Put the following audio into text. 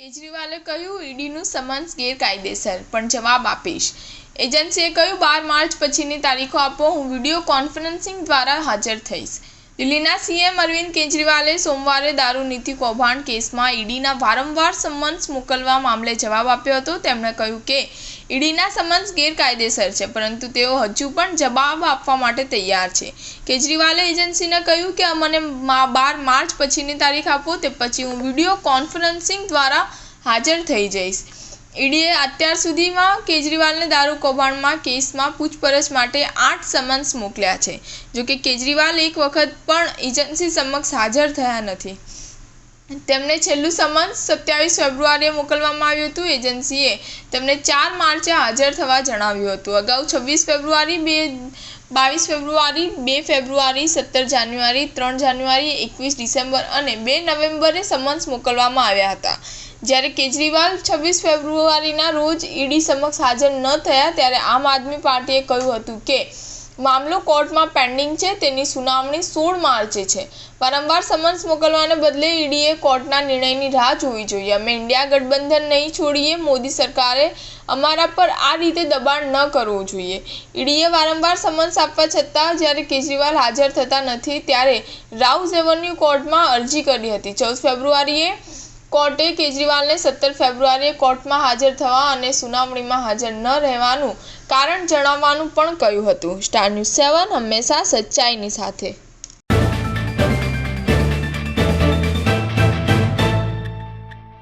કેજરીવાલે કહ્યું ઈડીનું સમન્સ ગેરકાયદેસર, પણ જવાબ આપીશ. એજન્સીએ કહ્યું 12 માર્ચ પછીની તારીખો આપો, હું વિડીયો કોન્ફરન્સિંગ દ્વારા હાજર થઈશ. દિલ્હીના સીએમ અરવિંદ કેજરીવાલે સોમવારે દારૂ નીતિ કૌભાંડ કેસમાં ઈડીના વારંવાર સમન્સ મોકલવા મામલે જવાબ આપ્યો હતો. તેમણે કહ્યું કે ઈડીના સમન્સ ગેરકાયદેસર છે, પરંતુ તેઓ હજુ પણ જવાબ આપવા માટે તૈયાર છે. કેજરીવાલે એજન્સીને કહ્યું કે મને 12 માર્ચ પછીની તારીખ આપો, તે પછી હું વિડીયો કોન્ફરન્સિંગ દ્વારા હાજર થઈ જઈશ. ઈડીએ અત્યાર સુધીમાં કેજરીવાલને દારૂ કૌભાંડમાં કેસમાં પૂછપરછ માટે 8 સમન્સ મોકલ્યા છે. જોકે કેજરીવાલ એક વખત પણ એજન્સી સમક્ષ હાજર થયા નથી. તેમને છેલ્લું સમન્સ 27 ફેબ્રુઆરીએ મોકલવામાં આવ્યું હતું. એજન્સીએ તેમને 4 માર્ચે હાજર થવા જણાવ્યું હતું. અગાઉ 26 ફેબ્રુઆરી, 22 ફેબ્રુઆરી, 2 ફેબ્રુઆરી, 17 જાન્યુઆરી, 3 જાન્યુઆરી, 21 ડિસેમ્બર અને 2 નવેમ્બરે સમન્સ મોકલવામાં આવ્યા હતા. જ્યારે કેજરીવાલ 26 ફેબ્રુઆરીના રોજ ઈડી સમક્ષ હાજર ન થયા, ત્યારે આમ આદમી પાર્ટીએ કહ્યું હતું કે મામલો કોર્ટમાં પેન્ડિંગ છે, તેની સુનાવણી 16 માર્ચે છે. વારંવાર સમન્સ મોકલવાને બદલે ઈડીએ કોર્ટના નિર્ણયની રાહ જોવી જોઈએ. અમે ઇન્ડિયા ગઠબંધન નહીં છોડીએ. મોદી સરકારે અમારા પર આ રીતે દબાણ ન કરવું જોઈએ. ઈડીએ વારંવાર સમન્સ આપવા છતાં જ્યારે કેજરીવાલ હાજર થતા નથી, ત્યારે રાઉઝ એવન્યુ કોર્ટમાં અરજી કરી હતી. 14 ફેબ્રુઆરીએ કોર્ટે કેજરીવાલને 17 ફેબ્રુઆરીએ કોર્ટમાં હાજર થવા અને સુનાવણીમાં હાજર ન રહેવાનું કારણ જણાવવાનું પણ કહ્યું હતું. સ્ટાર ન્યૂઝ 7 હંમેશા સચ્ચાઈની સાથે.